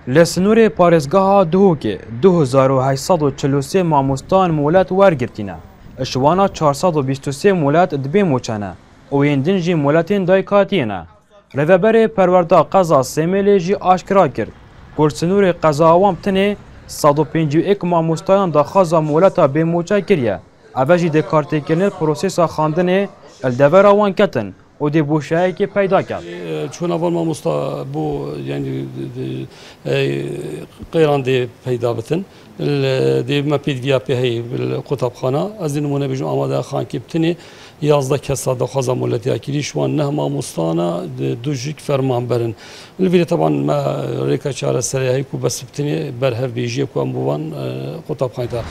لسنور پارێزگاها دهوکê 2843 مامۆستان مولات وەرگرتینە. Şiwana 423 molat dibê moçane û yên din jî molatên dayikatiyê ne. Rêveberê Perwerda Qeza Semêlê jî aşkira kir ku sînorê qeza wan tinê 151 mamostayan daxwaza molata bêmoçe kiriye. Ev jî dê kartêkirina prosesa xandinê li devera wan ketin û dê boşayekê peyda ket. Çûna van mamosta bû yani qeyran dê peyda bitin. Dê me pêdiviya pê heye qutabxana. Ez ê nimûne bêjim amadeya xankê bitinê 11 kesa daxwaza molatiya kirî ji wan neh mamostana du jîk fermanberin. Li vê de teban me rêka çareserê heye ku bes bitinê berhevbêjiye ku em bi wan qutabxanê de.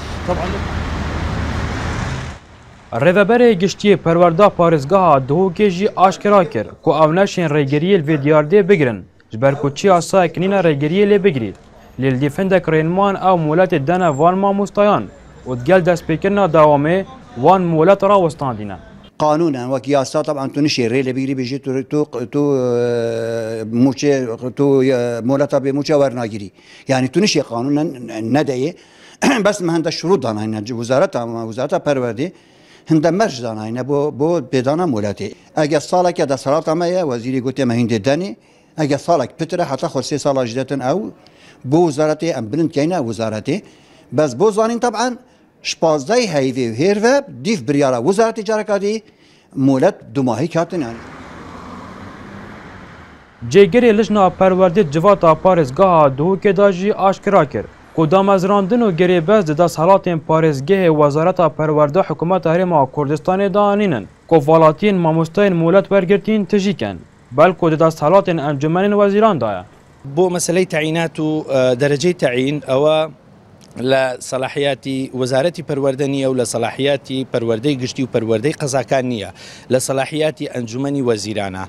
Rêveberê giştiyê Perwerda Parêzgeha Duhokê jî aşkira kir ku ew neşên rêgeriyê li vê diyardê bigirin ji ber ku çiya sakinîna rêgeriyê lê bigirî. Lê li dîfindek rênman ew molatê dene van mamostayan û digel destpêkirina dawamê van molat rawestandîne. قانونا وك ياسا طبعا تنشي ريلي بيجري بيجي تو موشي تو مولتا بموشا ورناجري يعني تنشي قانونا ندعي بس ما هند الشروط دانا هنا وزارتها پروردي هند مرج دانا هنا بو بدانا مولاتي اگه سالك ده صلاه ما وزيري قلت ما هند داني اگه سالك بتره حتى خرسي سال جدتن او بو وزارتي ام بلند كاينه وزارتي بس بو زانين طبعا شپازده هیوی و هیرو دیف بریارا وزارت جارکادی مولت دوماهی کاتن yani. Cêgerê lijna perwerdê civata Parêzgeha Duhokê da jî aşkira kir ku damezrandin û gerêbez di desthilatên parêzgehê Wezareta Perwerde Hikûmeta Herêma Kurdistanê de anînin ku valatiyên mamostayên molat wergirtîn tijîken belku di desthilatên encûmenên wezîran da ye. بۆ مەسلەی تەعینات و دەرەجەی تەعین ئەوە لە سەلاحیاتی وەزارەتی پەروەردە نییە و لە سەلاحیاتی پەروەردەی گشتی و پەروەردەی قەزاکان نییە لە سەلاحیاتی ئەنجومەنی وەزیرانە.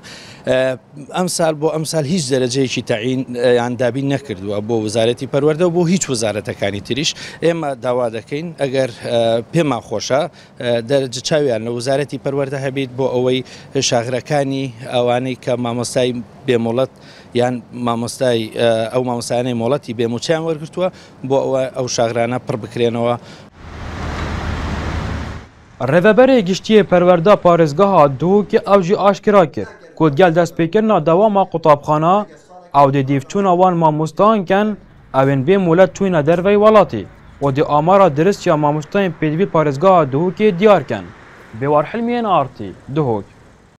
ئەمساڵ بۆ ئەمساڵ هیچ دەرەجەیەکی تەعین یان دابین نەکردووە بۆ وەزارەتی پەروەردە و بۆ هیچ وەزارەتەکانی تریش. ئێمە داوا دەکەین ئەگەر پێمان خۆشە دەرەجە چاویان لە وەزارەتی پەروەردە هەبێت بۆ ئەوەی شاغرەکانی ئەوانەی کە مامۆستای بێمۆڵەت یان مامۆستای ئەو مامۆستایانەی مۆڵەتی بێموچیان وەرگرتووە بۆ ئەوە ئەو شاغرانە پڕ بکرێنەوە. Rêveberê giştiyê Perwerda Parêzgeha Duhokê ew jî aşkira kir ku gel destpêkirina dewama qutabxana ew dê dîvçûna wan mamostan ken evên bê molat çûyîne dervey welatê û dê amara diristiya mamostayên pêdivî Parêzgeha Duhokê diyar ken. Bêwarhilmiyên Artî Duhok.